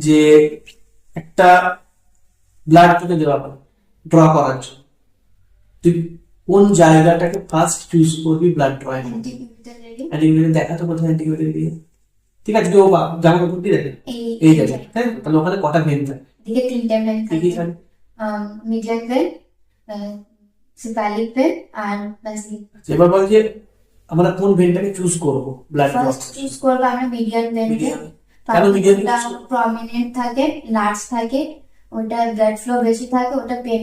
যে একটা ব্লাড তোকে দেওয়া হলো ড্র করার জন্য, তুই কোন জায়গাটাকে ফার্স্ট চুজ করবি ব্লাড ড্র এর মধ্যে? অ্যান্টিবায়োটিক দেখা তো কোথায় অ্যান্টিবায়োটিক দিয়ে, ঠিক আছে, কেউ জামা কাপড় দিয়ে দেখে এই জায়গায়, তাই না? তাহলে ওখানে কটা ভেন থাকে? দিকে তিনটা ভেন থাকে, মিডিয়ান ভেন, সিফালিক ভেন আর বেসিক। এবার বল যে আমরা কোন ভেনটাকে চুজ করব ব্লাড ড্র? ফার্স্ট চুজ করব আমরা মিডিয়ান ভেনকে। কেন মিডিয়ান? প্রমিনেন্ট থাকে, লার্জ থাকে, ওটা ব্লাড ফ্লো বেশি থাকে, ওটা পেন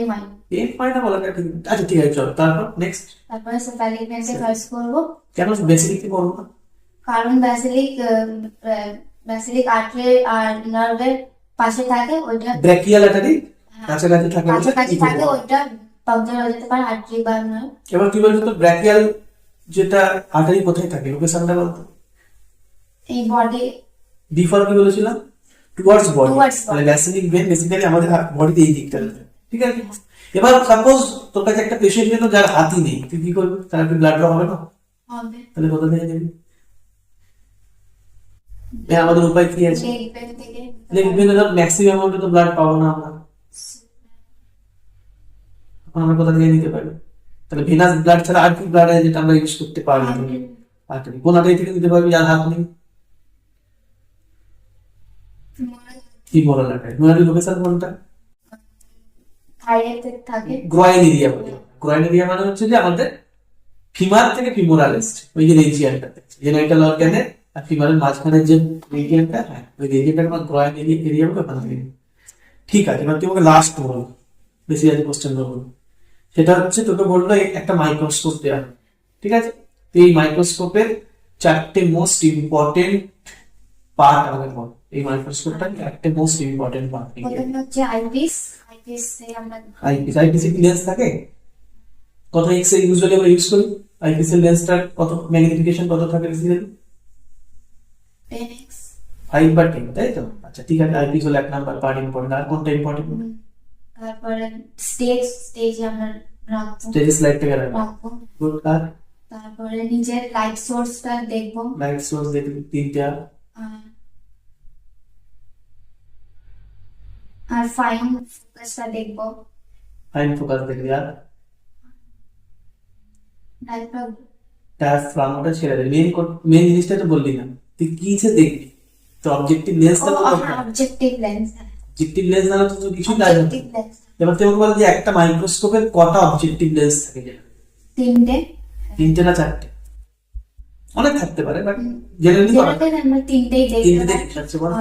হয়। পেন হয় না বলাটা ঠিক, আচ্ছা ঠিক আছে চলো, তারপর নেক্সট। তারপরে সিফালিক ভেনকে ফার্স্ট করব। কেন বেসিকলি করব না? কারণ ব্যাসিলিক আর্টারি আর নার্ভের পাশে থাকে, ওইটা ব্র্যাকিয়াল আর্টারি কাছাকাছি থাকে, কাছাকাছি থাকে, ওইটা পাংচার হয়ে যেতে পারে আর্টারি বা নার্ভ। এবার তুই বলছিস তো ব্র্যাকিয়াল যেটা আর্টারি কোথায় থাকে, লোকেশনটা বলতো। এই বডি বিফোর কি বলেছিলাম? Towards body. Towards body. মানে ব্যাসিলিক ভেন বেসিক্যালি আমাদের বডিতে এই দিকটা থাকে, ঠিক আছে। এবার সাপোজ তোর কাছে একটা পেশেন্ট এলো যার হাতই নেই, তুই কি করবি? তার কি ব্লাড ড্র হবে না? হবে, তাহলে কোথা থেকে দেবি? আমাদের উপায় কি আছে? লেগ ভেন থেকে। লেগ ভেনে তো ম্যাক্সিমাম অ্যামাউন্টে তো ব্লাড পাবো না আমরা, এখন আমরা কোথা থেকে নিতে পারি? তাহলে ভেনাস ব্লাড ছাড়া আর কি ব্লাড আছে যেটা আমরা ইউজ করতে পারি? আর্টারি। কোন আর্টারি থেকে নিতে পারবি যার হাত নেই? Femoral artery. ফিমোরাল লোকেশন কোনটা? থাইয়েতে থাকে। গ্রয়েন এরিয়া বলে। গ্রয়েন এরিয়া মানে হচ্ছে যে আমাদের ফিমার থেকে ফিমোরাল এসছে, ওই যে রিজিয়নটাতে, জেনাইটাল অর্গানে আর ফিমারের মাঝখানে যে রিজিয়নটা, হ্যাঁ ওই রিজিয়নটাকে আমরা গ্রয়েন এরিয়া বলে ওখান থেকে। ঠিক আছে, এবার তুই আমাকে লাস্ট বল, বেশি আছে কোশ্চেন বলবো। সেটা হচ্ছে তোকে বললো একটা মাইক্রোস্কোপ দেওয়া, ঠিক আছে। তো এই মাইক্রোস্কোপের চারটে মোস্ট ইম্পর্টেন্ট পার্ট আমাদের বল। এই মাইক্রোস্কোপটা চারটে মোস্ট ইম্পর্টেন্ট পার্ট। প্রথমে হচ্ছে আইপিস। আইপিস আমরা আইপিসি কি লেন্স থাকে? কত এক্স এর ইউজুয়ালি আমরা ইউজ করি? আইপিসি এর লেন্সটার কত ম্যাগনিফিকেশন কত থাকে বেসিক্যালি? 10x। 5 বা 10, তাই তো? আচ্ছা ঠিক আছে, আইপিস হলো এক নাম্বার পার্ট ইম্পর্টেন্ট। আর কোনটা ইম্পর্টেন্ট? তারপরে স্টেজ আমরা রাখবো, স্টেজ স্লাইডটাকে রাখবো। গুড। আর তারপরে নিজের লাইট সোর্সটা দেখবো, লাইট সোর্স দেখবি তিনটা। আর ফাইন ফোকাসটা দেখবো। ফাইন ফোকাস দেখবি। আর তারপর ডায়াফ্রাম, ওটা ছেড়ে দে। মেন জিনিসটা তো বললি না, তুই কি যে দেখবি? তো অবজেক্টিভ লেন্স না, অবজেক্টিভ লেন্স। অবজেক্টিভ লেন্স না তো কিছু কাজ হবে না। এবার তুই আমাকে বল যে একটা মাইক্রোস্কোপের কটা অবজেক্টিভ লেন্স থাকে? তিনটে। তিনটে না চারটে? অনেক থাকতে পারে, বাট জেনারেলি আমরা তিনটেই দেখি। তিনটে দেখি। আচ্ছা বল।